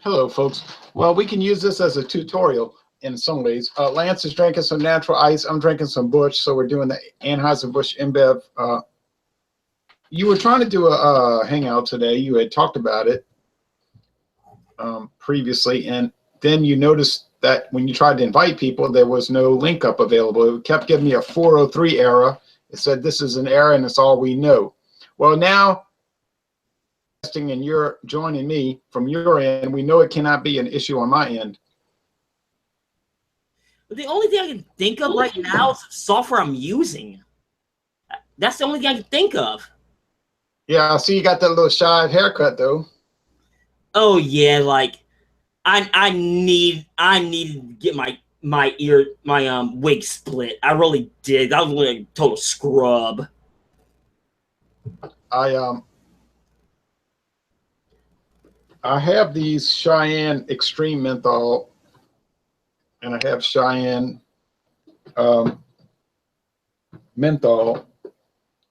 Hello, folks. Well, we can use this as a tutorial in some ways. Lance is drinking some natural ice. I'm drinking some Busch, so we're doing the Anheuser-Busch InBev. You were trying to do a hangout today. You had talked about it previously, and then you noticed that when you tried to invite people, there was no link up available. It kept giving me a 403 error. It said this is an error and it's all we know. Well, now, and you're joining me from your end, we know it cannot be an issue on my end. The only thing I can think of right now is the software I'm using. That's the only thing I can think of. Yeah, I see you got that little shy haircut though. Oh yeah, like I need to get my wig split. I really did. I was like a total scrub. I have these Cheyenne Extreme Menthol, and I have Cheyenne Menthol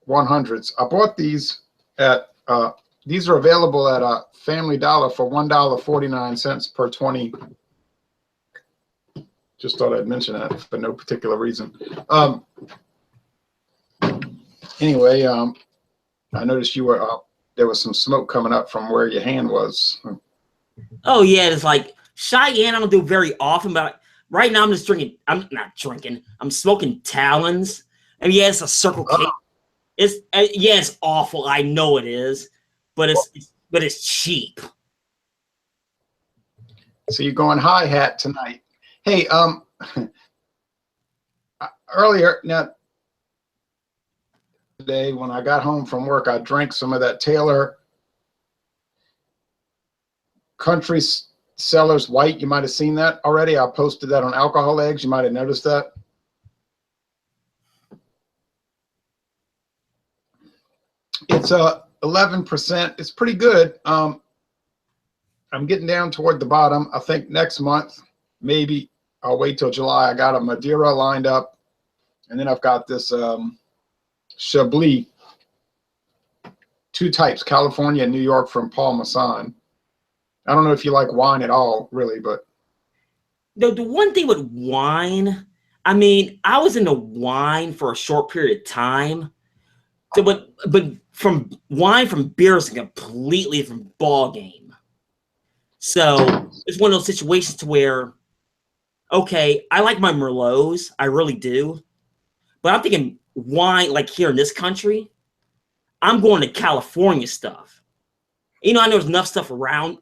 100s. I bought these at these are available at Family Dollar for $1.49 per 20. Just thought I'd mention that for no particular reason. Anyway, I noticed you were there was some smoke coming up from where your hand was. Oh yeah, it's like Cheyenne I don't do very often, but right now I'm just drinking. I'm not drinking. I'm smoking Talons. And yeah, it's a Circle K. It's yeah, it's awful. I know it is, but it's cheap. So you're going hi-hat tonight. Hey, earlier now today when I got home from work, I drank some of that Taylor Country Cellars White. You might have seen that already. I posted that on Alcohol Eggs. You might have noticed that. It's 11%. It's pretty good. I'm getting down toward the bottom. I think next month, maybe I'll wait till July. I got a Madeira lined up, and then I've got this Chablis, two types, California and New York, from Paul Masson. I don't know if you like wine at all, really, but The one thing with wine, I mean, I was into wine for a short period of time. So, but from wine from beer is a completely different ball game. So it's one of those situations to where, okay, I like my Merlots, I really do, but I'm thinking wine like here in this country, I'm going to California stuff. You know, I know there's enough stuff around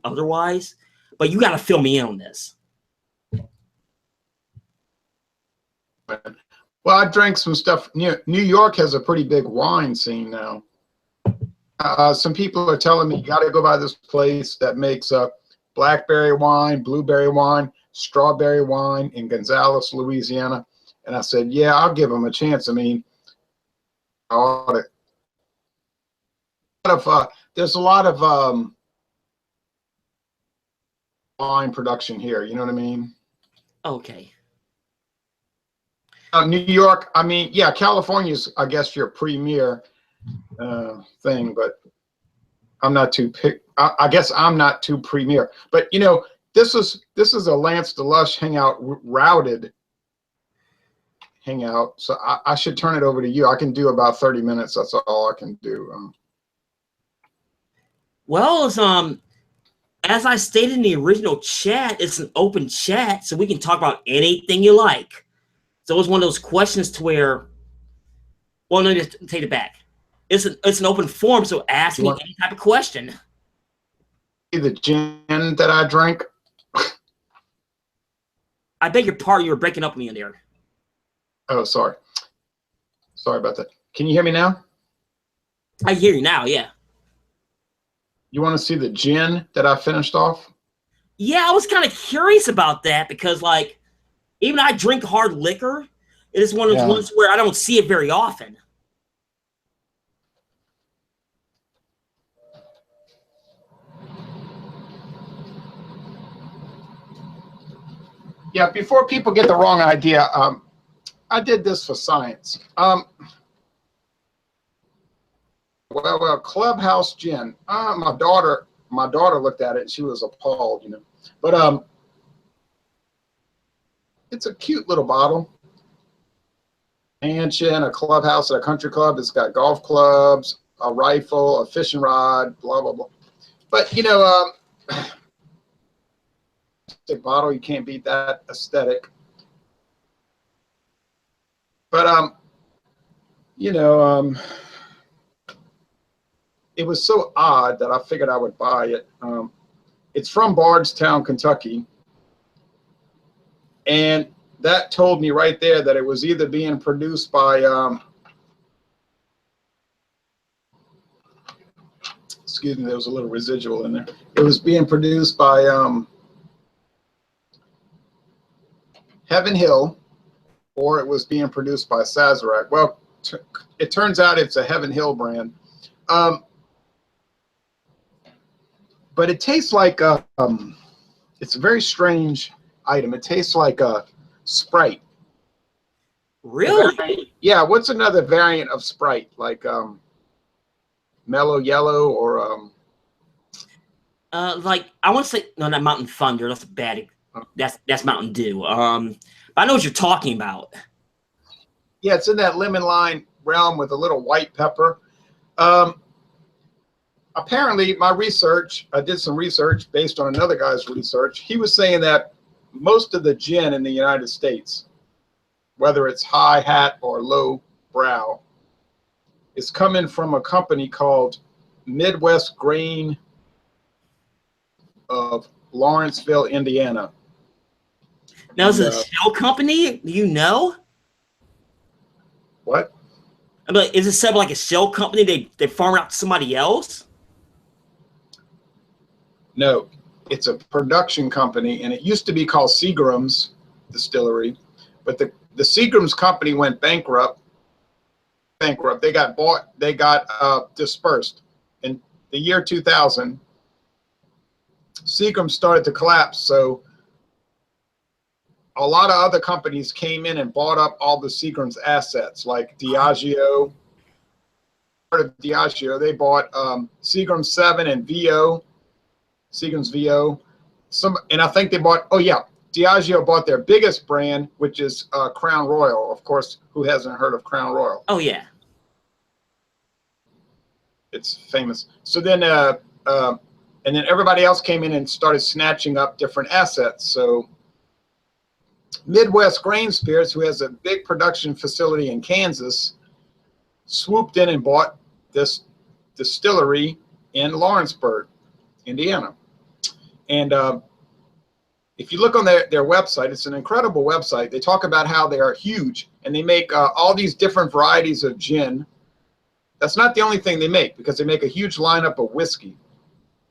otherwise, but you got to fill me in on this. well, I drank some stuff. New York has a pretty big wine scene now. Some people are telling me you got to go by this place that makes blackberry wine, blueberry wine, strawberry wine in Gonzales, Louisiana. And I said, yeah, I'll give them a chance. I mean, there's a lot of wine production here. You know what I mean? Okay. New York, I mean, yeah, California's, I guess, your premier thing, but I'm not too I guess I'm not too premier. But you know, this is a Lance the Lush hangout routed hangout, so I should turn it over to you. I can do about 30 minutes. That's all I can do. Well, it's, as I stated in the original chat, it's an open chat, so we can talk about anything you like. So it's one of those questions to where, well, no, just take it back. It's an open forum, so ask me any type of question. The gin that I drank. I beg your pardon, you were breaking up with me in there. Oh, sorry. Sorry about that. Can you hear me now? I hear you now, yeah. You want to see the gin that I finished off? Yeah, I was kind of curious about that because, like, even I drink hard liquor. It is one of those ones where I don't see it very often. Yeah, before people get the wrong idea, I did this for science. Well, Clubhouse Gin. My daughter my daughter looked at it and she was appalled, you know. But it's a cute little bottle. Mansion, a clubhouse at a country club. It's got golf clubs, a rifle, a fishing rod, blah blah blah. But you know, bottle, you can't beat that aesthetic. But you know, it was so odd that I figured I would buy it. It's from Bardstown, Kentucky, and that told me right there that it was either being produced by excuse me, there was a little residual in there. It was being produced by Heaven Hill, or it was being produced by Sazerac. Well, it turns out it's a Heaven Hill brand. But it tastes like it's a very strange item. It tastes like a Sprite. Really? Yeah. What's another variant of Sprite? Like Mellow Yellow or like I want to say no, not Mountain Thunder. That's bad. That's Mountain Dew. But I know what you're talking about. Yeah, it's in that lemon lime realm with a little white pepper. Apparently, my research, I did some research based on another guy's research. He was saying that most of the gin in the United States, whether it's high hat or low brow, is coming from a company called Midwest Grain of Lawrenceville, Indiana. Now, is it a shell company? Do you know? What? I'm like, is it set up like a shell company? They farm it out to somebody else? No, it's a production company, and it used to be called Seagram's Distillery, but the Seagram's company went bankrupt. They got bought. They got dispersed in the year 2000. Seagram's started to collapse, so a lot of other companies came in and bought up all the Seagram's assets, like Diageo. Part of Diageo, they bought Seagram's 7 and VO. Seagram's VO, and I think they bought. Oh yeah, Diageo bought their biggest brand, which is Crown Royal. Of course, who hasn't heard of Crown Royal? Oh yeah, it's famous. So then, and then everybody else came in and started snatching up different assets. So Midwest Grain Spirits, who has a big production facility in Kansas, swooped in and bought this distillery in Lawrenceburg, Indiana. And if you look on their website, it's an incredible website. They talk about how they are huge, and they make all these different varieties of gin. That's not the only thing they make, because they make a huge lineup of whiskey.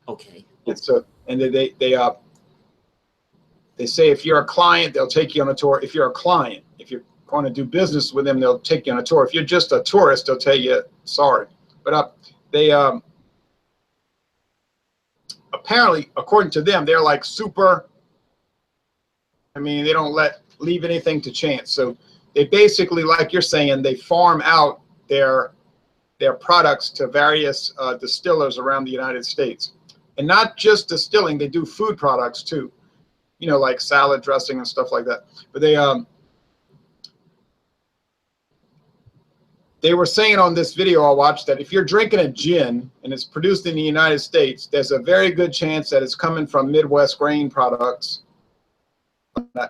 Okay. It's and they say if you're a client, they'll take you on a tour. If you're a client, if you're going to do business with them, they'll take you on a tour. If you're just a tourist, they'll tell you sorry. But they apparently, according to them, they're like super. I mean, they don't leave anything to chance. So they basically, like you're saying, they farm out their products to various distillers around the United States, and not just distilling. They do food products too, you know, like salad dressing and stuff like that. But they were saying on this video I watched that if you're drinking a gin and it's produced in the United States, there's a very good chance that it's coming from Midwest Grain products.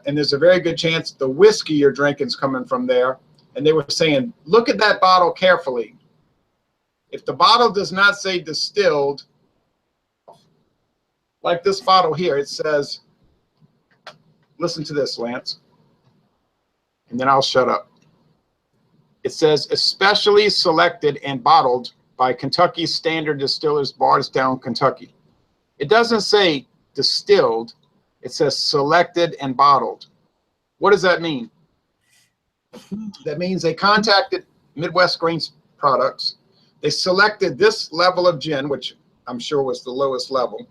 And there's a very good chance the whiskey you're drinking is coming from there. And they were saying, look at that bottle carefully. If the bottle does not say distilled, like this bottle here, it says, listen to this, Lance, and then I'll shut up. It says, especially selected and bottled by Kentucky Standard Distillers, Bardstown, Kentucky. It doesn't say distilled. It says selected and bottled. What does that mean? That means they contacted Midwest Grain Products. They selected this level of gin, which I'm sure was the lowest level.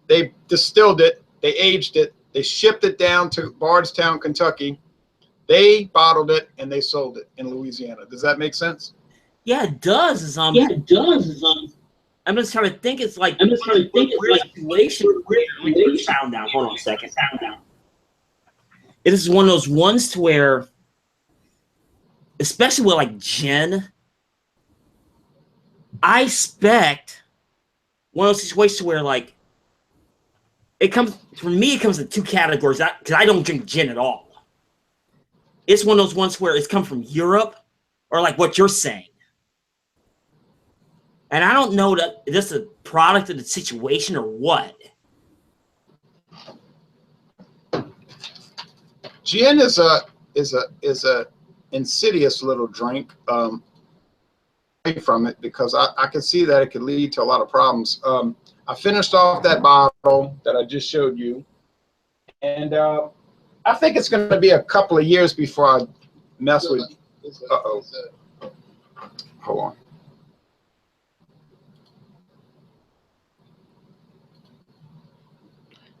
They distilled it. They aged it. They shipped it down to Bardstown, Kentucky. They bottled it and they sold it in Louisiana. Does that make sense? Yeah, it does. Yeah, it does. I'm just trying to think. It's like weird situation. Let me put the sound down. Hold on a second. Sound down. It is one of those ones to where, especially with like gin, I expect one of those situations where like it comes for me. It comes in two categories because I don't drink gin at all. It's one of those ones where it's come from Europe, or like what you're saying. And I don't know that this is a product of the situation or what. Gin is a insidious little drink. From it because I can see that it could lead to a lot of problems. I finished off that bottle that I just showed you, and I think it's going to be a couple of years before I mess with. Uh-oh. Hold on.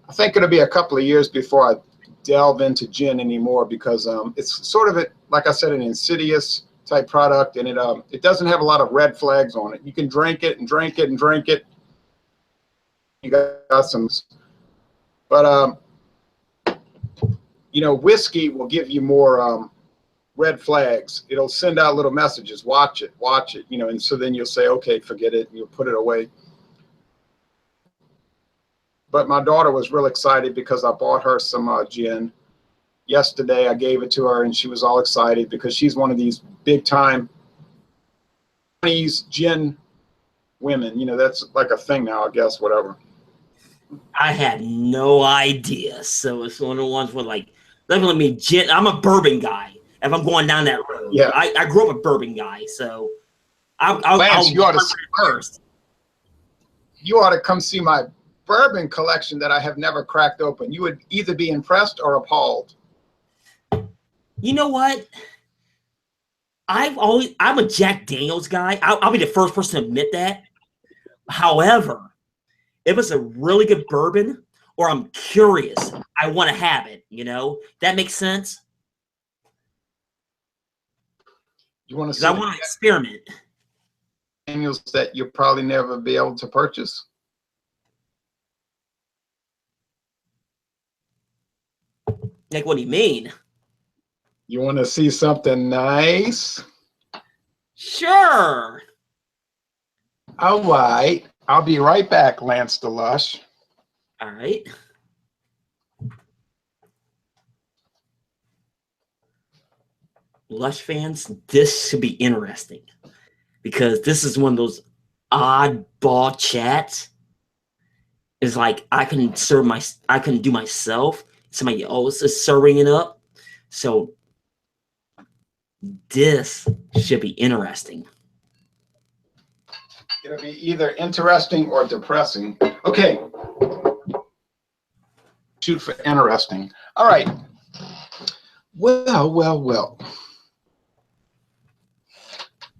I think it'll be a couple of years before I delve into gin anymore because it's sort of like I said, an insidious type product, and it doesn't have a lot of red flags on it. You can drink it and drink it and drink it. You got some, but you know, whiskey will give you more red flags. It'll send out little messages. Watch it, you know, and so then you'll say, okay, forget it, and you'll put it away. But my daughter was real excited because I bought her some gin. Yesterday, I gave it to her, and she was all excited because she's one of these big-time Chinese gin women. You know, that's like a thing now, I guess, whatever. I had no idea. So it's one of the ones where, like, let me gin. I'm a bourbon guy. If I'm going down that road, yeah, I grew up a bourbon guy, so I'll you ought to see first. You ought to come see my bourbon collection that I have never cracked open. You would either be impressed or appalled. You know what? I'm a Jack Daniels guy. I'll be the first person to admit that. However, if it's a really good bourbon or I'm curious, I want to have it, you know? That makes sense? You want to see I want to experiment. Daniels that you'll probably never be able to purchase? Like, what do you mean? You want to see something nice? Sure. All right. I'll be right back, Lance the Lush. All right. Lush fans, this should be interesting because this is one of those oddball chats. It's like I can do myself. Somebody else is serving it up. So this should be interesting. It'll be either interesting or depressing. Okay. Shoot for interesting. All right. Well.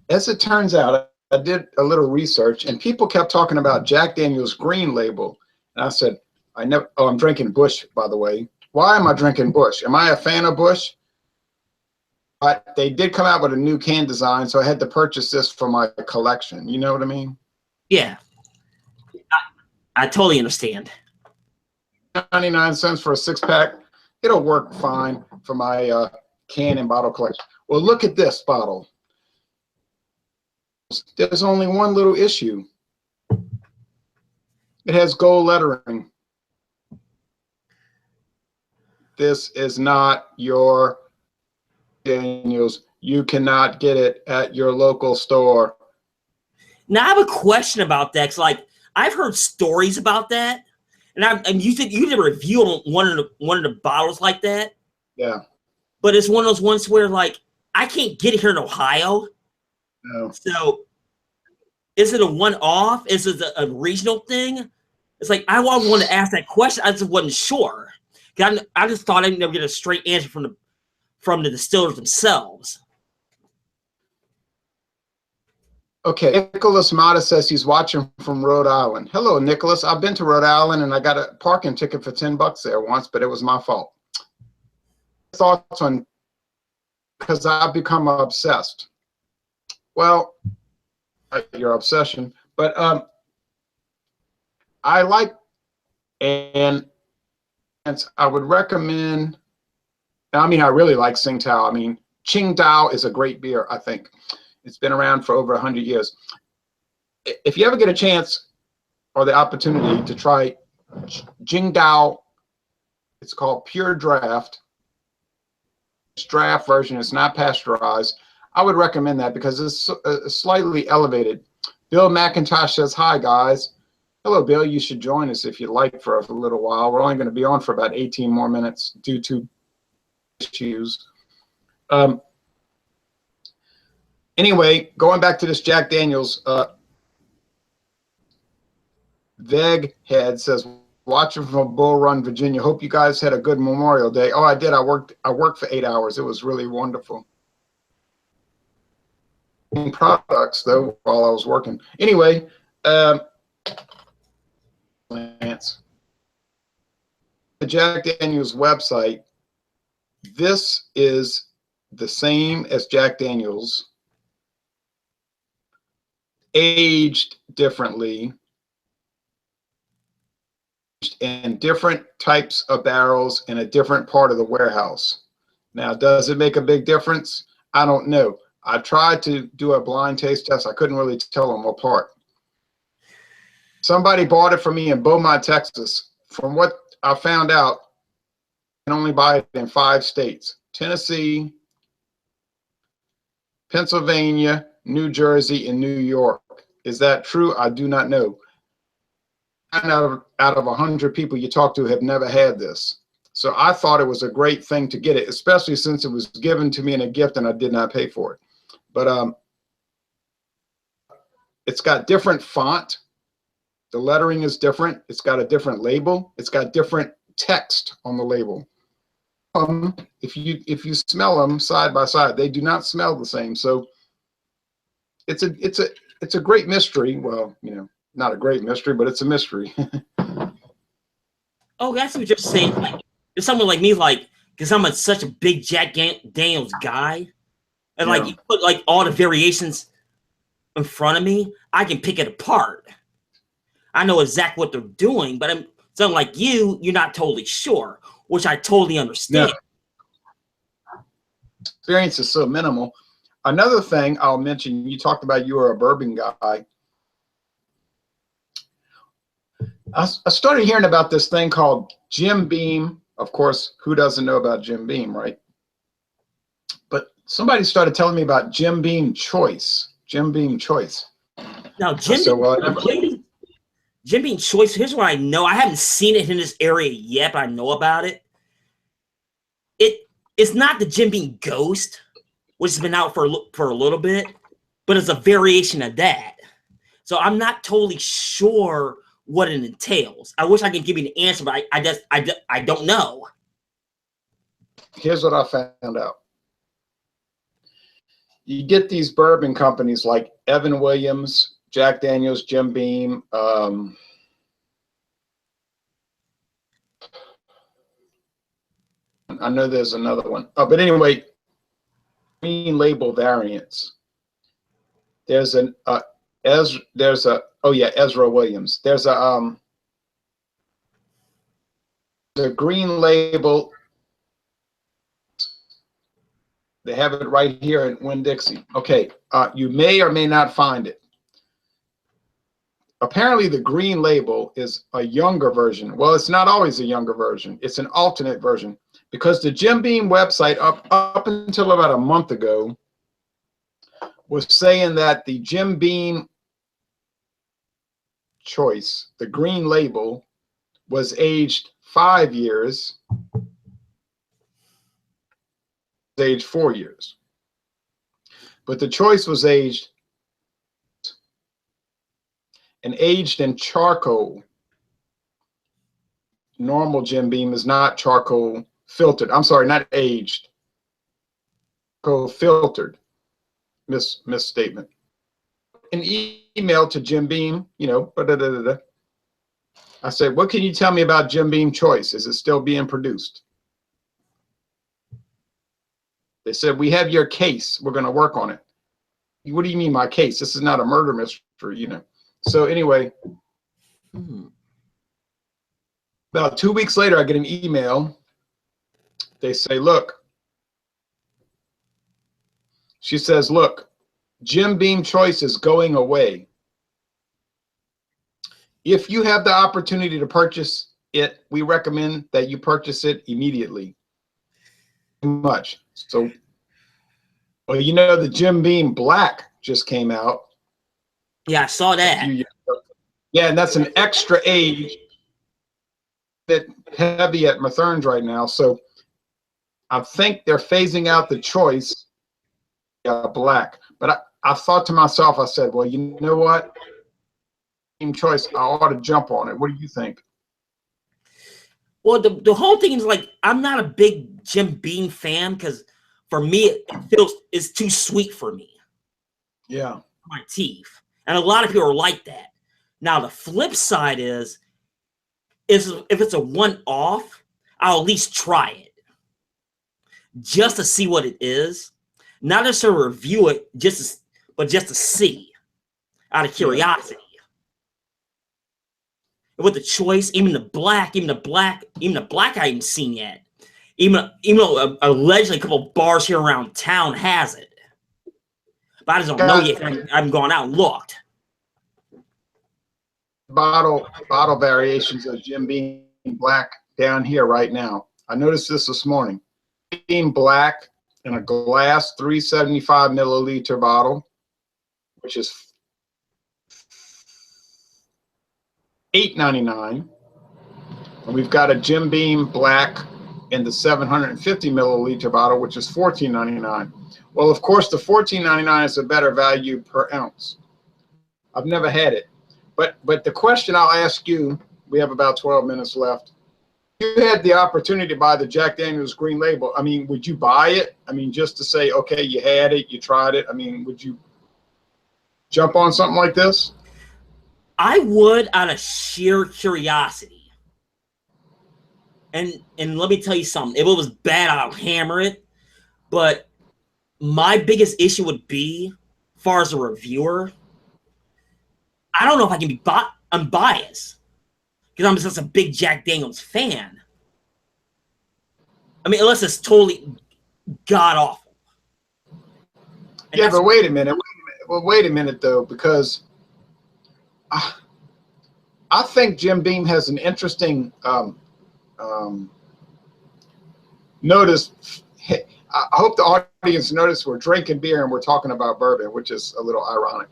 As it turns out, I did a little research, and people kept talking about Jack Daniel's Green Label. And I said, I'm drinking Bush, by the way. Why am I drinking Bush? Am I a fan of Bush? But they did come out with a new can design, so I had to purchase this for my collection. You know what I mean? Yeah. I totally understand. 99 cents for a 6-pack. It'll work fine for my can and bottle collection. Well, look at this bottle. There's only one little issue. It has gold lettering. This is not your Daniels. You cannot get it at your local store. Now I have a question about that. 'Cause like I've heard stories about that, and you said you did a review on one of the bottles like that. Yeah. But it's one of those ones where like I can't get it here in Ohio. No. So is it a one-off? Is it a regional thing? It's like I always wanted to ask that question. I just wasn't sure. I just thought I'd never get a straight answer from the distillers themselves. Okay, Nicholas Mata says he's watching from Rhode Island. Hello, Nicholas. I've been to Rhode Island, and I got a parking ticket for $10 there once, but it was my fault. Thoughts on, because I've become obsessed. Well, your obsession, but I like, and I would recommend, I mean, I really like Tsingtao. I mean, Qingdao is a great beer, I think. It's been around for over 100 years. If you ever get a chance or the opportunity to try Qingdao, it's called Pure Draft. It's draft version. It's not pasteurized. I would recommend that because it's slightly elevated. Bill McIntosh says, hi, guys. Hello, Bill. You should join us if you'd like for a little while. We're only going to be on for about 18 more minutes due to issues. Anyway, going back to this Jack Daniels, Veg Head says, watching from Bull Run, Virginia. Hope you guys had a good Memorial Day. Oh, I did. I worked for 8 hours. It was really wonderful. Products though while I was working. Anyway, Lance, the Jack Daniels website. This is the same as Jack Daniels, aged differently, in different types of barrels in a different part of the warehouse. Now, does it make a big difference? I don't know. I tried to do a blind taste test. I couldn't really tell them apart. Somebody bought it for me in Beaumont, Texas. From what I found out, you can only buy it in 5 states: Tennessee, Pennsylvania, New Jersey, and New York. Is that true? I do not know. Out of 100 people you talk to have never had this. So I thought it was a great thing to get it, especially since it was given to me in a gift and I did not pay for it. But it's got different font. The lettering is different. It's got a different label. It's got different text on the label. If you smell them side by side, they do not smell the same. So it's a great mystery. Well, you know, not a great mystery, but it's a mystery. Oh, that's what you're saying. Like, there's someone like me, like, because I'm such a big Jack Daniels guy, and like you put like all the variations in front of me, I can pick it apart. I know exactly what they're doing, but I'm something like you're not totally sure, which I totally understand. No. Experience is so minimal. Another thing I'll mention, you talked about you were a bourbon guy. I started hearing about this thing called Jim Beam. Of course, who doesn't know about Jim Beam, right? But somebody started telling me about Jim Beam Choice. Jim Beam Choice. Now, Jim Beam Choice, here's what I know. I haven't seen it in this area yet, but I know about it. It's not the Jim Beam Ghost, which has been out for a little bit, but it's a variation of that. So I'm not totally sure what it entails. I wish I could give you an answer, but I don't know. Here's what I found out. You get these bourbon companies like Evan Williams, Jack Daniels, Jim Beam. I know there's another one. But anyway, green label variants. There's Ezra Williams. There's a the green label. They have it right here in Winn-Dixie. Okay, you may or may not find it. Apparently, the green label is a younger version. Well, it's not always a younger version. It's an alternate version because the Jim Beam website up until about a month ago was saying that the Jim Beam Choice, the green label, was aged 5 years, aged 4 years. But the Choice was aged in charcoal. Normal Jim Beam is not charcoal filtered. I'm sorry, not aged. Charcoal filtered. Misstatement. An email to Jim Beam, you know, I said, what can you tell me about Jim Beam Choice? Is it still being produced? They said, we have your case. We're going to work on it. What do you mean my case? This is not a murder mystery, you know. So anyway, About 2 weeks later, I get an email. They say, look, she says, look, Jim Beam Choice is going away. If you have the opportunity to purchase it, we recommend that you purchase it immediately. Too much. So, well, you know, the Jim Beam Black just came out. Yeah, I saw that. Yeah, and that's an extra age that heavy at Mathern's right now. So I think they're phasing out the Choice Black. But I thought to myself, I said, well, you know what? Team Choice, I ought to jump on it. What do you think? Well, the whole thing is like, I'm not a big Jim Beam fan because for me, it feels it's too sweet for me. Yeah. My teeth. And a lot of people are like that. Now, the flip side is if it's a one-off, I'll at least try it. Just to see what it is. Not just to review it, but just to see. Out of curiosity. Yeah. With the Choice, even the black I haven't seen yet. Even though allegedly a couple bars here around town has it. But I just don't know yet. I haven't gone out and looked. Bottle variations of Jim Beam Black down here right now. I noticed this morning. Beam Black in a glass 375 milliliter bottle, which is $8.99. And we've got a Jim Beam Black in the 750 milliliter bottle, which is $14.99. Well, of course, the $14.99 is a better value per ounce. I've never had it. But the question I'll ask you, we have about 12 minutes left. If you had the opportunity to buy the Jack Daniel's Green Label, I mean, would you buy it? I mean, just to say, okay, you had it, you tried it. I mean, would you jump on something like this? I would out of sheer curiosity. And let me tell you something. If it was bad, I'll hammer it. But my biggest issue would be, as far as a reviewer, I don't know if I can be unbiased because I'm just a big Jack Daniels fan. I mean, unless it's totally god awful. Yeah, but wait a minute. Well, wait a minute though, because I think Jim Beam has an interesting notice. I hope the audience noticed we're drinking beer and we're talking about bourbon, which is a little ironic.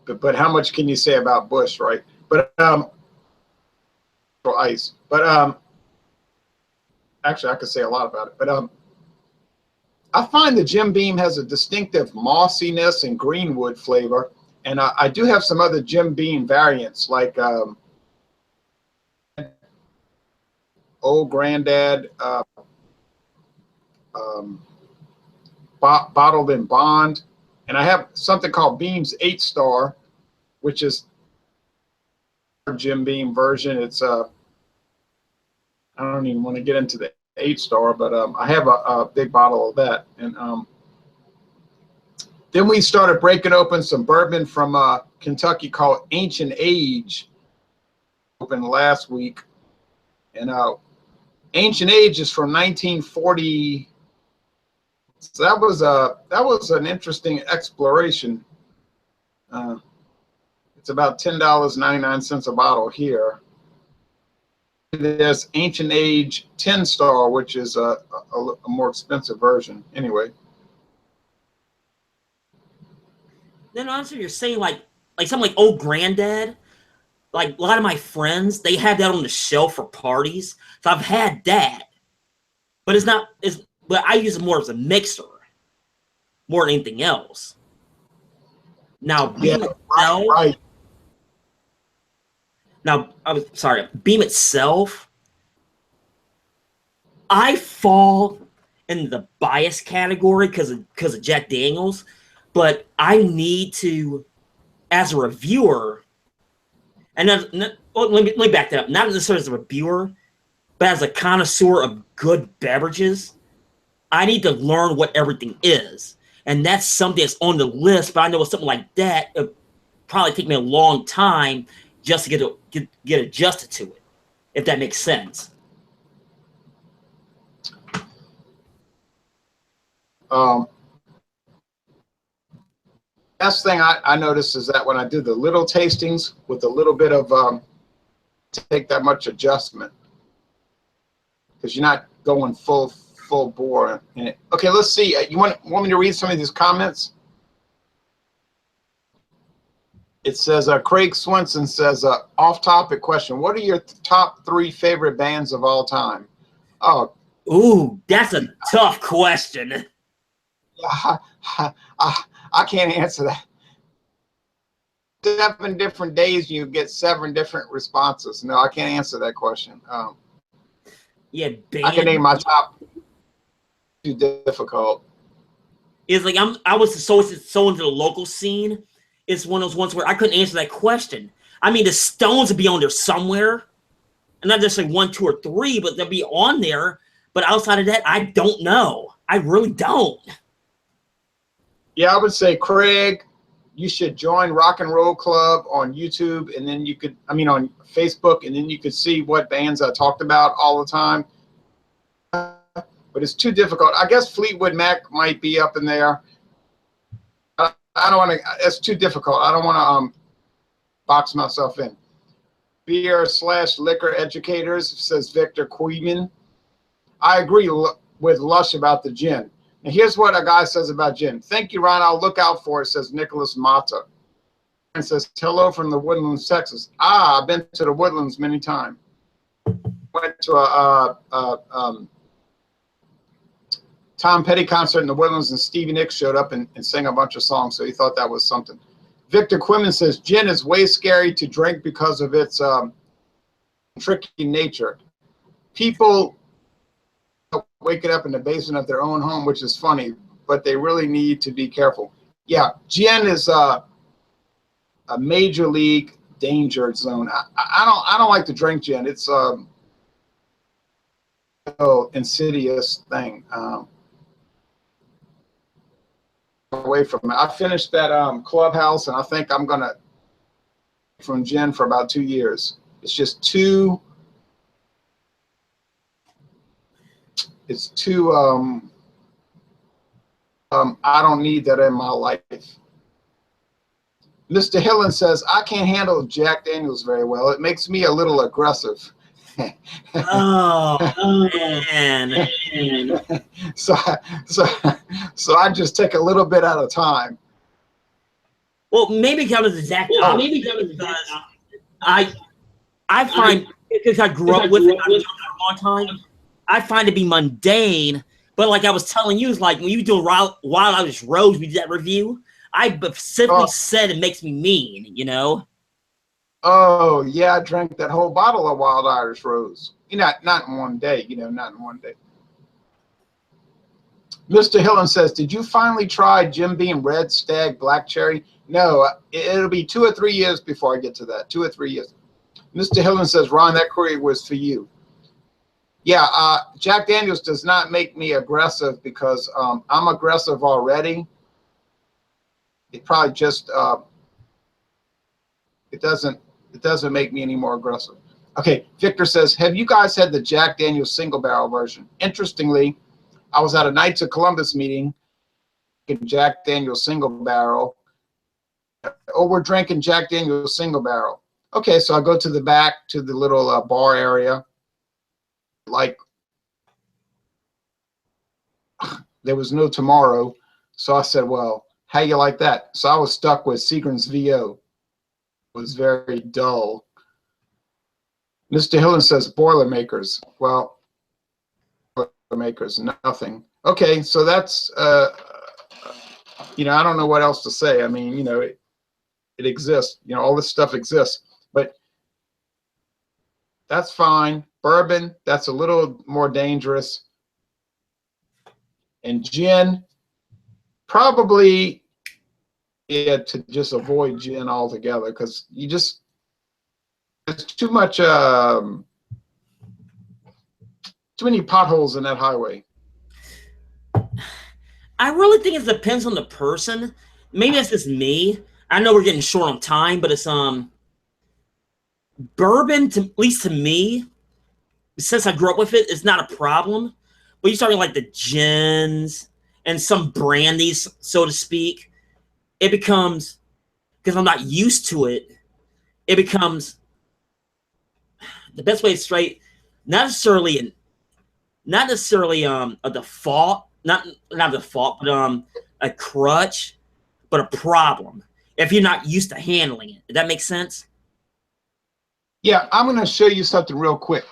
But how much can you say about Bush, right? But ice. But actually, I could say a lot about it. But I find the Jim Beam has a distinctive mossiness and greenwood flavor, and I do have some other Jim Beam variants like Old Granddad, Bottled in Bond. And I have something called Beam's 8-Star, which is Jim Beam version. It's I don't even want to get into the 8-Star, but I have a big bottle of that. And then we started breaking open some bourbon from Kentucky called Ancient Age. Opened last week, and Ancient Age is from 1940. So that was an interesting exploration. It's about $10.99 a bottle here. There's Ancient Age 10-Star, which is a more expensive version. Anyway. Then honestly, you're saying like something like Old Granddad. Like a lot of my friends, they have that on the shelf for parties. So I've had that, but but I use it more as a mixer, more than anything else. Now, Beam itself. Right. Now, I'm sorry. Beam itself. I fall in the bias category because of Jack Daniels, but I need to, as a reviewer, and let me back that up. Not necessarily as a reviewer, but as a connoisseur of good beverages. I need to learn what everything is. And that's something that's on the list, but I know with something like that, it'll probably take me a long time just to get adjusted to it, if that makes sense. Best thing I noticed is that when I do the little tastings with a little bit of take that much adjustment, because you're not going full bore in it. Okay, let's see. You want me to read some of these comments? It says Craig Swenson says off-topic question. What are your top 3 favorite bands of all time? Oh, ooh, that's a tough question. I can't answer that. 7 different days, you get 7 different responses. No, I can't answer that question. Yeah, I can name my top. Too difficult. It's like I was so into the local scene. It's one of those ones where I couldn't answer that question. I mean, the Stones would be on there somewhere, and not just like 1, 2, or 3, but they'll be on there. But outside of that, I don't know. I really don't. Yeah, I would say, Craig, you should join Rock and Roll Club on YouTube, and then on Facebook, and then you could see what bands I talked about all the time. But it's too difficult. I guess Fleetwood Mac might be up in there. I don't want to. It's too difficult. I don't want to box myself in. Beer/liquor educators, says Victor Queeman. I agree with Lush about the gin. And here's what a guy says about gin. Thank you, Ron. I'll look out for it, says Nicholas Mata. And says, hello from the Woodlands, Texas. I've been to the Woodlands many times. Went to a Tom Petty concert in the Woodlands, and Stevie Nicks showed up and sang a bunch of songs, so he thought that was something. Victor Quimman says, gin is way scary to drink because of its tricky nature. People waking up in the basement of their own home, which is funny, but they really need to be careful. Yeah, gin is a major league danger zone. I don't like to drink gin. It's insidious thing. Away from it. I finished that Clubhouse, and I think I'm gonna from gin for about 2 years. It's just too. It's too. I don't need that in my life. Mr. Hillen says, I can't handle Jack Daniels very well. It makes me a little aggressive. Oh man. So I just take a little bit at a time. Well, maybe come as Zach. I find, because I grew up with it for a long time, I find it to be mundane. But like I was telling you, it's like when you do Wild Irish Rose, we did that review. I specifically said it makes me mean, you know. Oh yeah, I drank that whole bottle of Wild Irish Rose. Not in one day. Not in one day. Mr. Hillen says, did you finally try Jim Beam Red Stag Black Cherry? No, it'll be 2 or 3 years before I get to that. 2 or 3 years. Mr. Hillen says, Ron, that query was for you. Yeah, Jack Daniels does not make me aggressive because I'm aggressive already. It probably just it doesn't make me any more aggressive. Okay, Victor says, have you guys had the Jack Daniels single barrel version? Interestingly, I was at a Knights of Columbus meeting in Jack Daniels single barrel. Oh, we're drinking Jack Daniels single barrel. Okay, so I go to the back to the little bar area. Like, there was no tomorrow. So I said, well, how you like that? So I was stuck with Seagram's VO. It was very dull. Mr. Hillen says, Boilermakers. Well, Boilermakers, nothing. Okay, so that's, I don't know what else to say. I mean, it exists. All this stuff exists. But that's fine. Bourbon, that's a little more dangerous. And gin, probably, yeah, to just avoid gin altogether, because there's too much, too many potholes in that highway. I really think it depends on the person. Maybe that's just me. I know we're getting short on time, but it's bourbon, at least to me, since I grew up with it, it's not a problem. But you starting like the gins and some brandies, so to speak, it becomes, because I'm not used to it, it becomes, the best way to straight, not necessarily a default, not a default, but a crutch, but a problem if you're not used to handling it. Does that make sense? Yeah, I'm going to show you something real quick.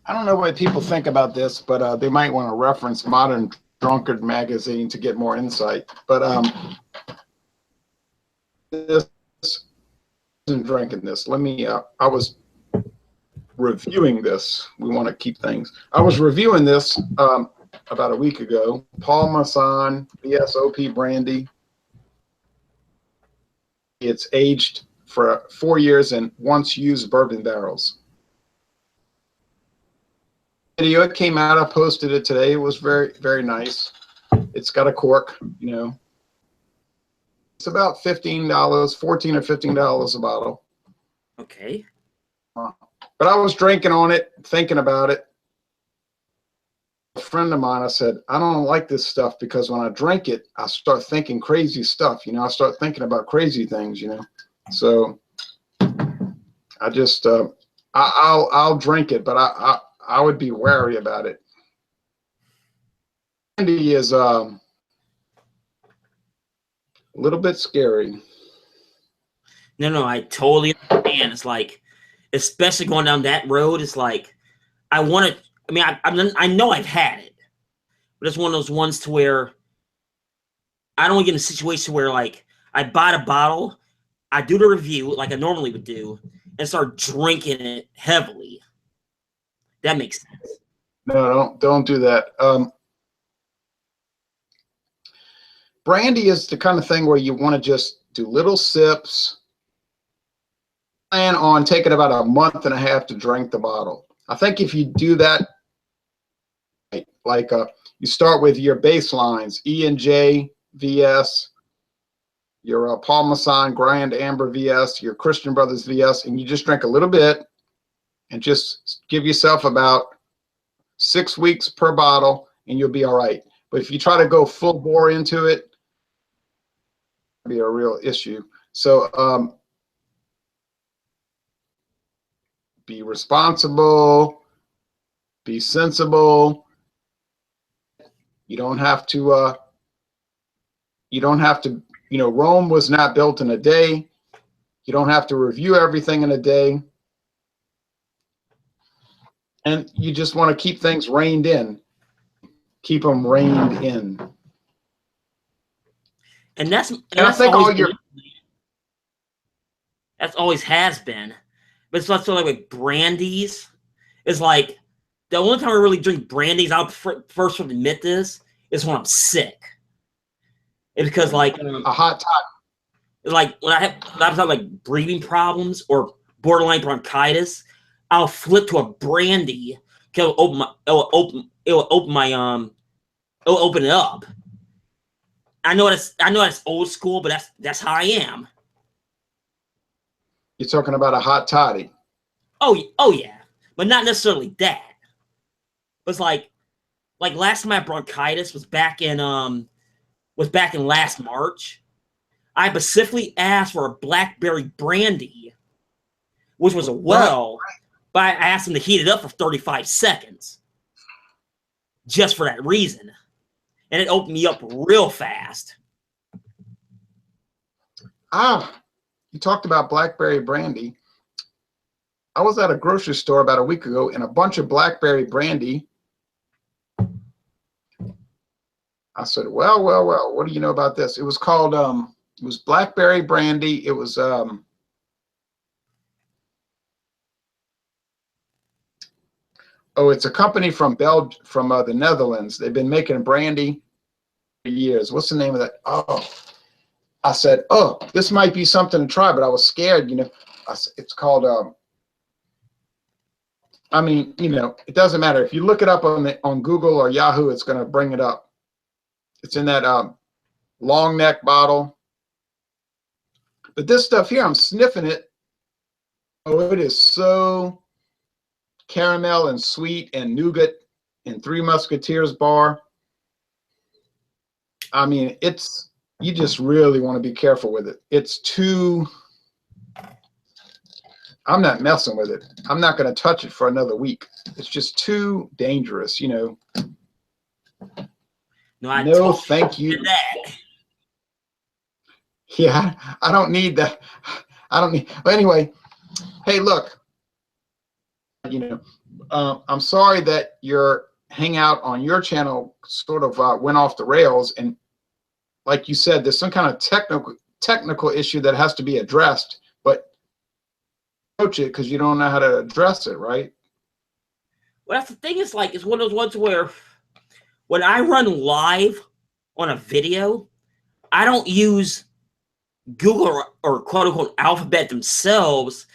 I don't know what people think about this, but they might want to reference Modern Drunkard magazine to get more insight. But this isn't drinking this. Let me. I was reviewing this. We want to keep things. I was reviewing this about a week ago. Paul Masson VSOP Brandy. It's aged for 4 years in once used bourbon barrels. Video, it came out. I posted it today. It was very, very nice. It's got a cork, you know. It's about $15, $14 or $15 a bottle. Okay. But I was drinking on it, thinking about it. A friend of mine, I said, I don't like this stuff because when I drink it, I start thinking crazy stuff. You know, I start thinking about crazy things, you know. So I just, I'll drink it, but I would be wary about it. Brandy is a little bit scary. No, I totally understand. It's like, especially going down that road, it's like, I want to, I mean, I know I've had it, but it's one of those ones to where I don't want to get in a situation where, like, I bought a bottle, I do the review like I normally would do, and start drinking it heavily. That makes sense. No, don't do that. Brandy is the kind of thing where you want to just do little sips. Plan on taking about a month and a half to drink the bottle. I think if you do that, like you start with your baselines, E&J VS, your Paul Masson Grand Amber VS, your Christian Brothers VS, and you just drink a little bit and just give yourself about 6 weeks per bottle and you'll be all right. But if you try to go full bore into it, it'll be a real issue. So be responsible, be sensible. You don't have to, you know, Rome was not built in a day. You don't have to review everything in a day. And you just want to keep things reined in. Keep them reined in. And that's I think all your, that's always has been. But it's also like with brandies, it's like the only time I really drink brandies, I'll first admit this, is when I'm sick. It's because like a hot toddy. Like when I have like breathing problems or borderline bronchitis, I'll flip to a brandy. It'll open it up. I know that's old school, but that's how I am. You're talking about a hot toddy. Oh yeah, but not necessarily that. It's like last time I had bronchitis was back in last March. I specifically asked for a blackberry brandy, which was a well, but I asked them to heat it up for 35 seconds. Just for that reason. And it opened me up real fast. You talked about blackberry brandy. I was at a grocery store about a week ago and a bunch of blackberry brandy. I said, well, what do you know about this? It was called, it was blackberry brandy. It was, oh, it's a company from the Netherlands. They've been making brandy for years. What's the name of that? Oh, I said, oh, this might be something to try, but I was scared, you know. It's called, I mean, it doesn't matter. If you look it up on Google or Yahoo, it's going to bring it up. It's in that long neck bottle. But this stuff here, I'm sniffing it. Oh, it is so caramel and sweet and nougat and Three Musketeers bar. I mean, you just really want to be careful with it. I'm not messing with it. I'm not going to touch it for another week. It's just too dangerous, No, No, thank you. Yeah, I don't need that. But anyway, hey, look, I'm sorry that your Hangout on your channel sort of went off the rails. And like you said, there's some kind of technical issue that has to be addressed, but approach it because you don't know how to address it, right? Well, that's the thing. It's like, it's one of those ones where when I run live on a video, I don't use Google or quote unquote Alphabet themselves.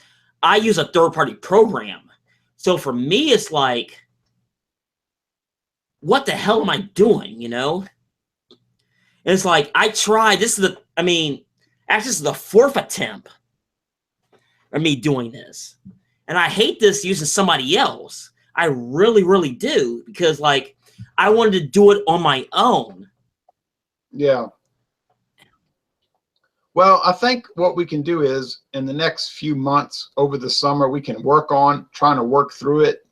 I use a third-party program. So for me, it's like, what the hell am I doing, And it's like, actually, this is the fourth attempt of me doing this. And I hate this using somebody else. I really, really do. Because, like, I wanted to do it on my own. Yeah. Well, I think what we can do is in the next few months over the summer, we can work on trying to work through it.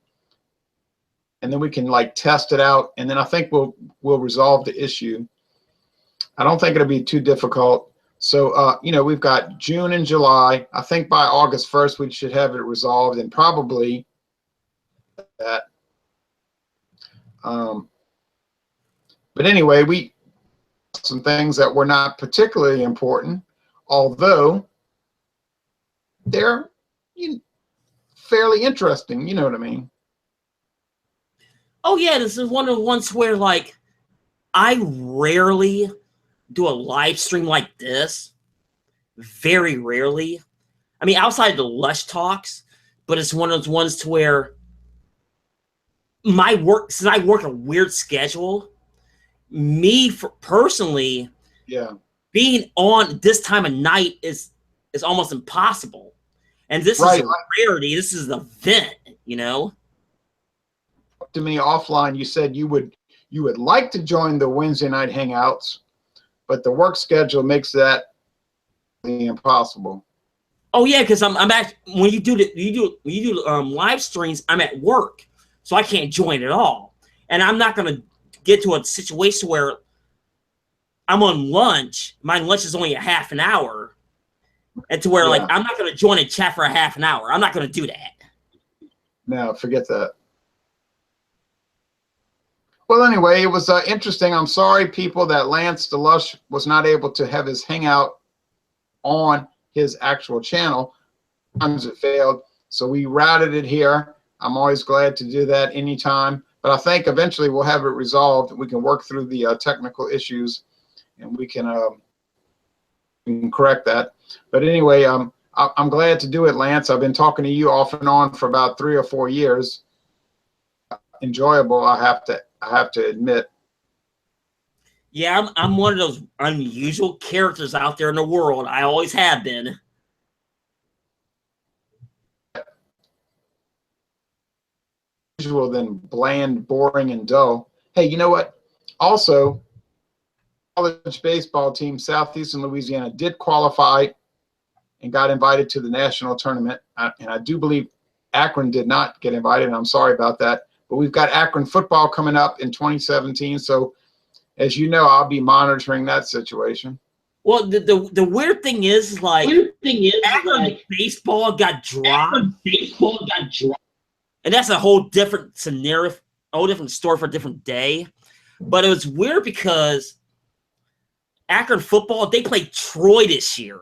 And then we can like test it out. And then I think we'll resolve the issue. I don't think it'll be too difficult. So, we've got June and July. I think by August 1st, we should have it resolved, and probably that. But anyway, some things that were not particularly important, although they're fairly interesting. You know what I mean? Oh, yeah, this is one of the ones where, like, I rarely do a live stream like this. Very rarely. I mean, outside of the Lush talks, but it's one of those ones to where my work, since I work a weird schedule, personally, yeah, being on this time of night is almost impossible. And this is a rarity. This is an event, To me offline, you said you would like to join the Wednesday night hangouts, but the work schedule makes that impossible. Oh yeah, because I'm at when you do live streams, I'm at work, so I can't join at all, and I'm not gonna get to a situation where I'm on lunch. My lunch is only a half an hour, and to where like I'm not gonna join and chat for a half an hour. I'm not gonna do that. No, forget that. Well, anyway, it was interesting. I'm sorry, people, that Lance the Lush was not able to have his hangout on his actual channel. Sometimes it failed, so we routed it here. I'm always glad to do that anytime. But I think eventually we'll have it resolved. We can work through the technical issues, and we can correct that. But anyway, I'm glad to do it, Lance. I've been talking to you off and on for about 3 or 4 years. Enjoyable, I have to admit. Yeah, I'm one of those unusual characters out there in the world. I always have been. Usual than bland, boring, and dull. Hey, you know what? Also, college baseball team, Southeastern Louisiana, did qualify and got invited to the national tournament. And I do believe Akron did not get invited, and I'm sorry about that. But we've got Akron football coming up in 2017. So, as you know, I'll be monitoring that situation. Well, the weird thing is, like, Akron baseball got dropped. And that's a whole different scenario, a whole different story for a different day. But it was weird because Akron football, they played Troy this year.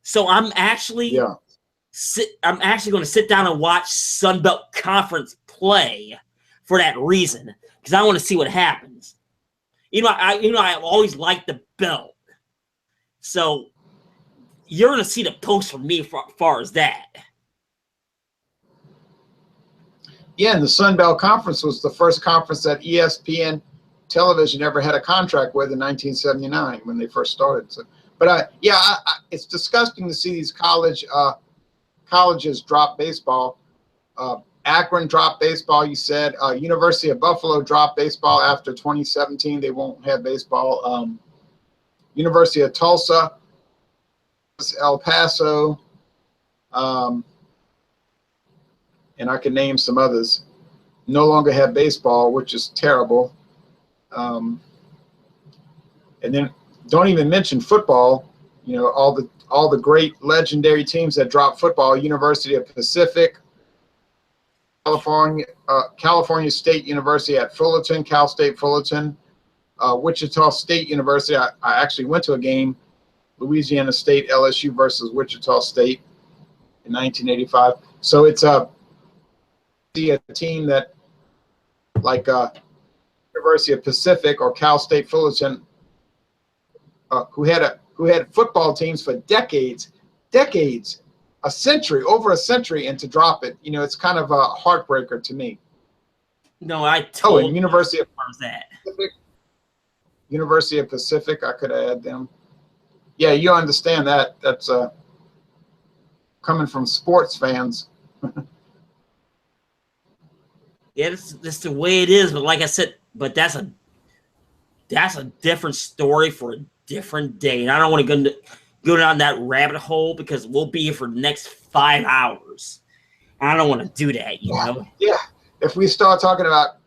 So I'm actually going to sit down and watch Sunbelt Conference play for that reason, because I want to see what happens. I always liked the belt. So you're going to see the post from me as far as that. Yeah, and the Sun Belt Conference was the first conference that ESPN television ever had a contract with in 1979 when they first started. So, but yeah, it's disgusting to see these colleges drop baseball. Akron dropped baseball, you said. University of Buffalo dropped baseball after 2017. They won't have baseball. University of Tulsa, El Paso, and I can name some others, no longer have baseball, which is terrible. And then don't even mention football. You know, all the great legendary teams that dropped football. University of Pacific, California State University at Fullerton, Cal State Fullerton, Wichita State University. I actually went to a game, Louisiana State LSU versus Wichita State in 1985. So it's a team that, like University of Pacific or Cal State Fullerton, who had football teams for decades, a century, over a century, and to drop it, you know, it's kind of a heartbreaker to me. No, I told and University of that. Pacific, University of Pacific, I could add them. Yeah, you understand that. That's coming from sports fans. Yeah, that's the way it is. But like I said, but that's a different story for a different day. And I don't want to go down that rabbit hole because we'll be here for the next 5 hours. And I don't want to do that, you know? Yeah. If we start talking about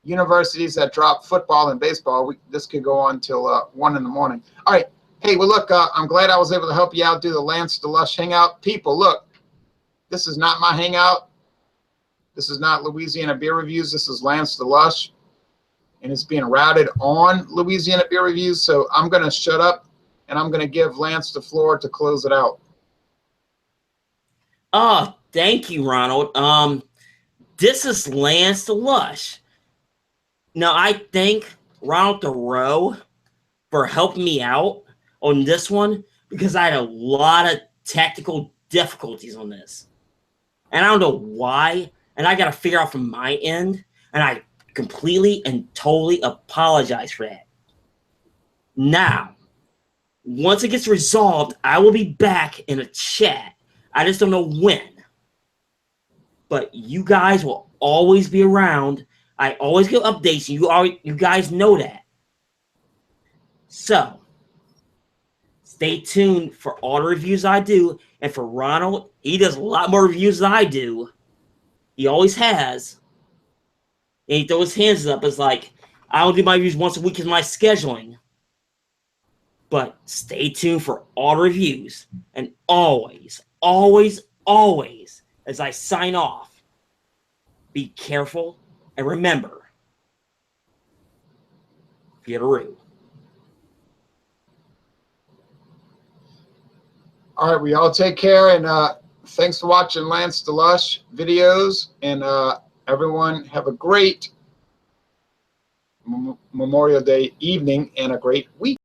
universities that drop football and baseball, this could go on till 1 in the morning. All right. Hey, well, look, I'm glad I was able to help you out, do the Lance the Lush Hangout. People, look, this is not my hangout. This is not Louisiana Beer Reviews. This is Lance the Lush, and it's being routed on Louisiana Beer Reviews. So I'm going to shut up, and I'm going to give Lance the floor to close it out. Oh, thank you, Ronald. This is Lance the Lush. Now, I thank Ronald Thoreau for helping me out on this one because I had a lot of technical difficulties on this. And I don't know why. And I got to figure out from my end. And I completely and totally apologize for that. Now, once it gets resolved, I will be back in a chat. I just don't know when. But you guys will always be around. I always give updates. You guys know that. So, stay tuned for all the reviews I do. And for Ronald, he does a lot more reviews than I do. He always has. And he throws his hands up. It's like, I will do my reviews once a week in my scheduling. But stay tuned for all the reviews. And always, always, always, as I sign off, be careful and remember, Peteroo. All right, we all take care, and thanks for watching Lance the Lush videos, and everyone have a great Memorial Day evening and a great week.